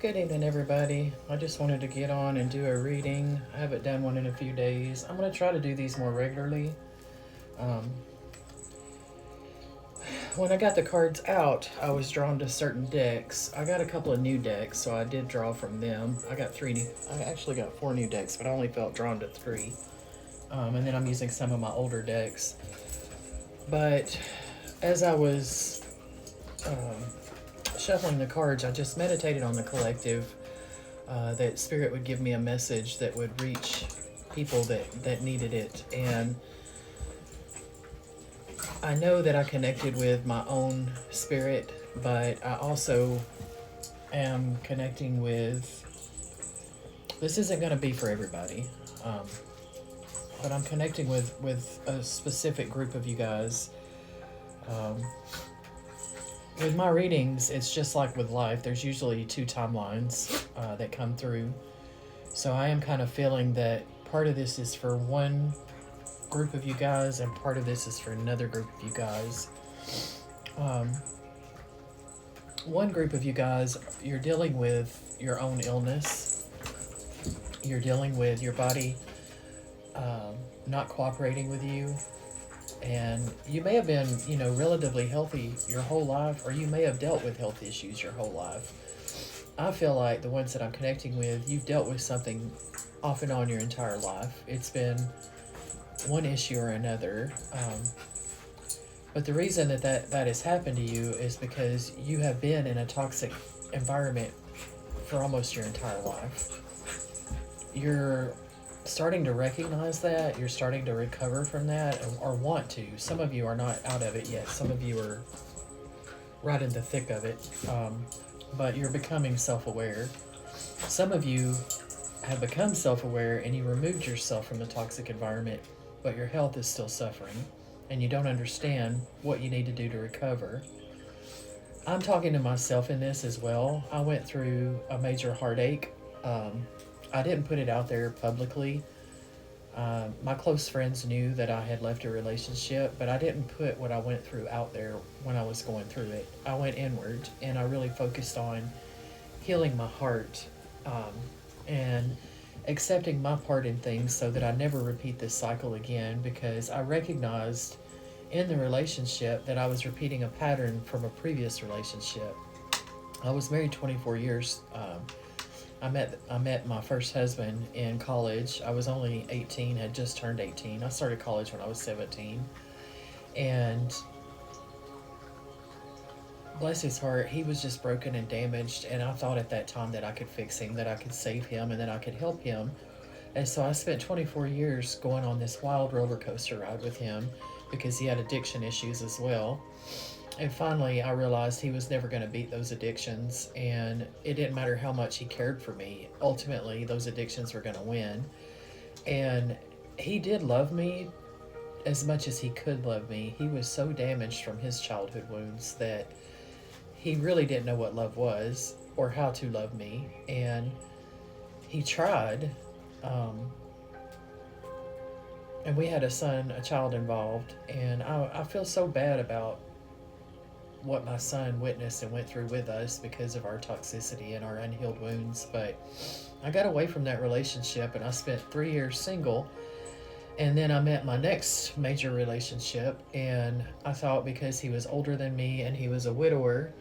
Good evening, everybody. I just wanted to get on and do a reading. I haven't done one in a few days. I'm going to try to do these more regularly. Um, when I got the cards out, I was drawn to certain decks. I got a couple of new decks, so I did draw from them. I got three new, I actually got four new decks, but I only felt drawn to three. And then I'm using some of my older decks. But as I was shuffling the cards, I just meditated on the collective, that Spirit would give me a message that would reach people that needed it. And I know that I connected with my own spirit, but I also am connecting with. This isn't going to be for everybody, but I'm connecting with a specific group of you guys. Um, with my readings, it's just like with life. There's usually two timelines that come through. So I am kind of feeling that part of this is for one group of you guys, and part of this is for another group of you guys. Um, one group of you guys, you're dealing with your own illness. You're dealing with your body not cooperating with you. And you may have been, relatively healthy your whole life, or you may have dealt with health issues your whole life. I feel like the ones that I'm connecting with, you've dealt with something off and on your entire life. It's been one issue or another. But the reason that has happened to you is because you have been in a toxic environment for almost your entire life. You're starting to recognize that. You're starting to recover from that, or want to. Some of you are not out of it yet. Some of you are right in the thick of it. But you're becoming self-aware. Some of you have become self-aware and you removed yourself from the toxic environment, but your health is still suffering and you don't understand what you need to do to recover. I'm talking to myself in this as well. I went through a major heartache. I didn't put it out there publicly. My close friends knew that I had left a relationship, but I didn't put what I went through out there when I was going through it. I went inward and I really focused on healing my heart, and accepting my part in things so that I never repeat this cycle again, because I recognized in the relationship that I was repeating a pattern from a previous relationship. I was married 24 years. I met my first husband in college. I was only 18, had just turned 18. I started college when I was 17. And bless his heart, he was just broken and damaged, and I thought at that time that I could fix him, that I could save him, and that I could help him. And so I spent 24 years going on this wild roller coaster ride with him, because he had addiction issues as well. And finally, I realized he was never going to beat those addictions, and it didn't matter how much he cared for me. Ultimately, those addictions were going to win. And he did love me as much as he could love me. He was so damaged from his childhood wounds that he really didn't know what love was or how to love me. And he tried. And we had a child involved. And I feel so bad about what my son witnessed and went through with us because of our toxicity and our unhealed wounds. But I got away from that relationship and I spent 3 years single. And then I met my next major relationship, and I thought because he was older than me and he was a widower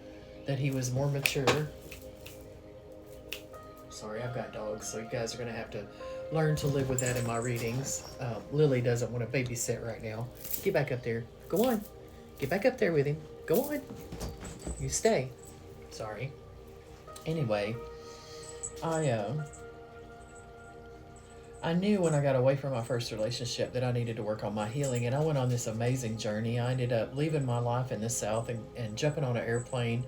that he was more mature. Sorry, I've got dogs, so you guys are going to have to learn to live with that in my readings. Lily doesn't want to babysit right now. Get back up there. Go on. Get back up there with him. Go on. You stay. Sorry. Anyway, I knew when I got away from my first relationship that I needed to work on my healing, and I went on this amazing journey. I ended up leaving my life in the South and jumping on an airplane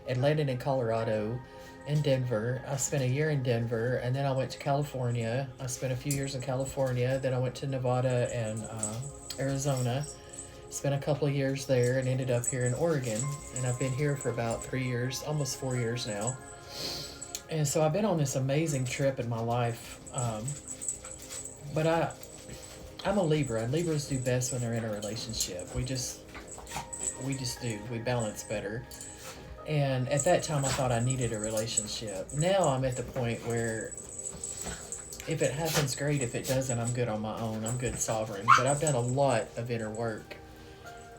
and landing in Colorado, in Denver. I spent a year in Denver, and then I went to California. I spent a few years in California. Then I went to Nevada and Arizona. Spent a couple of years there and ended up here in Oregon. And I've been here for about 3 years, almost 4 years now. And so I've been on this amazing trip in my life. But I'm a Libra, and Libras do best when they're in a relationship. We just do. We balance better. And at that time, I thought I needed a relationship. Now I'm at the point where if it happens, great. If it doesn't, I'm good on my own. I'm good sovereign. But I've done a lot of inner work,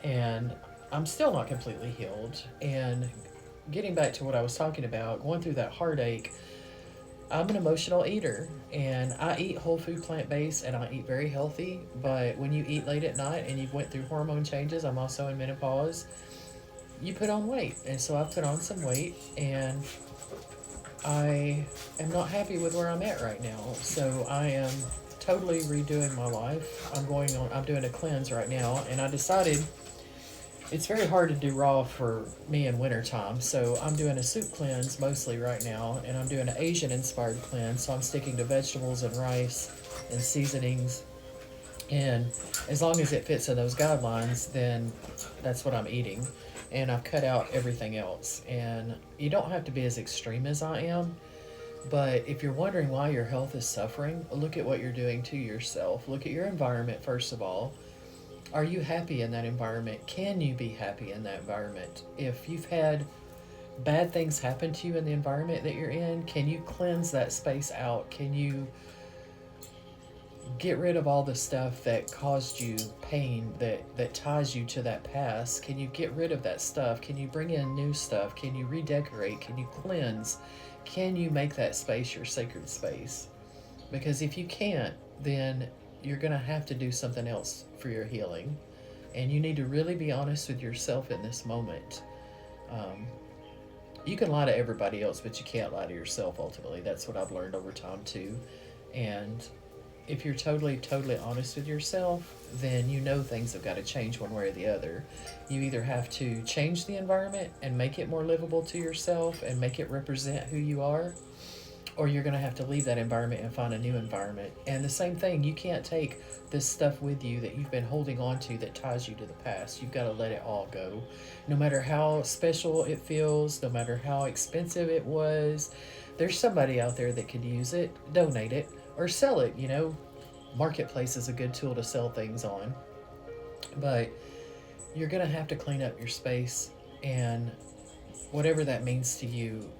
and I'm still not completely healed. And getting back to what I was talking about, going through that heartache, I'm an emotional eater, and I eat whole food, plant-based, and I eat very healthy. But when you eat late at night and you've went through hormone changes, I'm also in menopause, you put on weight. And so I put on some weight, and I am not happy with where I'm at right now. So I am totally redoing my life. I'm doing a cleanse right now, and I decided it's very hard to do raw for me in wintertime. So I'm doing a soup cleanse mostly right now, and I'm doing an Asian inspired cleanse. So I'm sticking to vegetables and rice and seasonings. And as long as it fits in those guidelines, then that's what I'm eating. And I've cut out everything else. And you don't have to be as extreme as I am. But if you're wondering why your health is suffering, look at what you're doing to yourself. Look at your environment, first of all. Are you happy in that environment? Can you be happy in that environment? If you've had bad things happen to you in the environment that you're in, can you cleanse that space out? Can you get rid of all the stuff that caused you pain, that ties you to that past? Can you get rid of that stuff? Can you bring in new stuff? Can you redecorate? Can you cleanse? Can you make that space your sacred space? Because if you can't, then you're going to have to do something else for your healing. And you need to really be honest with yourself in this moment. You can lie to everybody else, but you can't lie to yourself ultimately. That's what I've learned over time too. And if you're totally honest with yourself, then you know things have got to change one way or the other. You either have to change the environment and make it more livable to yourself and make it represent who you are, or you're going to have to leave that environment and find a new environment. And the same thing, you can't take this stuff with you that you've been holding on to that ties you to the past. You've got to let it all go. No matter how special it feels, no matter how expensive it was, there's somebody out there that could use it, donate it, or sell it. Marketplace is a good tool to sell things on. But you're going to have to clean up your space, and whatever that means to you,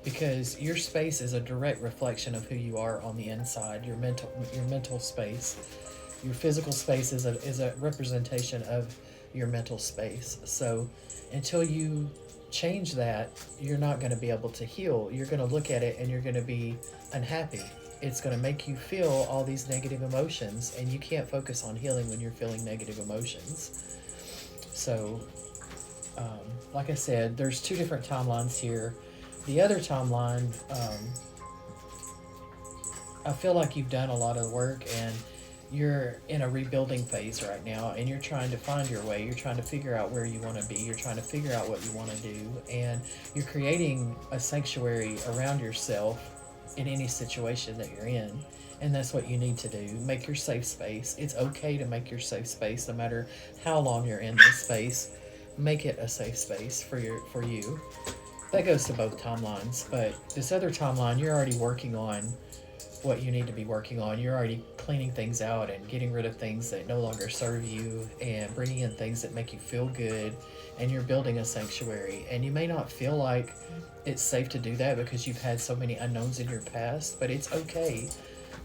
because your space is a direct reflection of who you are on the inside. Your mental space, your physical space is a representation of your mental space. So until you change that, you're not going to be able to heal. You're going to look at it and you're going to be unhappy. It's going to make you feel all these negative emotions, and you can't focus on healing when you're feeling negative emotions. So like I said, there's two different timelines here. The other timeline, I feel like you've done a lot of work, and you're in a rebuilding phase right now, and you're trying to find your way. You're trying to figure out where you want to be. You're trying to figure out what you want to do, and you're creating a sanctuary around yourself in any situation that you're in. And that's what you need to do. Make your safe space. It's okay to make your safe space, no matter how long you're in this space. Make it a safe space for you. That goes to both timelines, but this other timeline, you're already working on what you need to be working on. You're already cleaning things out and getting rid of things that no longer serve you, and bringing in things that make you feel good, and you're building a sanctuary. And you may not feel like it's safe to do that because you've had so many unknowns in your past, but it's okay.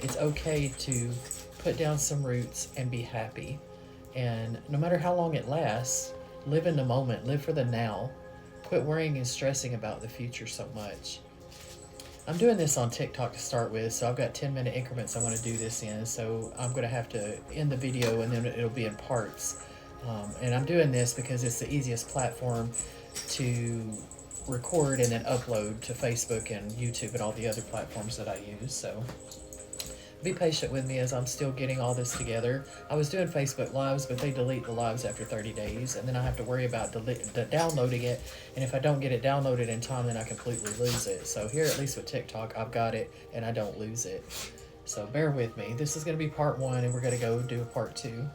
It's okay to put down some roots and be happy. And no matter how long it lasts, live in the moment, live for the now. Quit worrying and stressing about the future so much. I'm doing this on TikTok to start with, so I've got 10-minute increments I want to do this in, so I'm going to have to end the video and then it'll be in parts. And I'm doing this because it's the easiest platform to record and then upload to Facebook and YouTube and all the other platforms that I use. So be patient with me as I'm still getting all this together. I was doing Facebook Lives, but they delete the lives after 30 days, and then I have to worry about downloading it, and if I don't get it downloaded in time, then I completely lose it. So here, at least with TikTok, I've got it, and I don't lose it. So bear with me. This is going to be part 1, and we're going to go do part 2.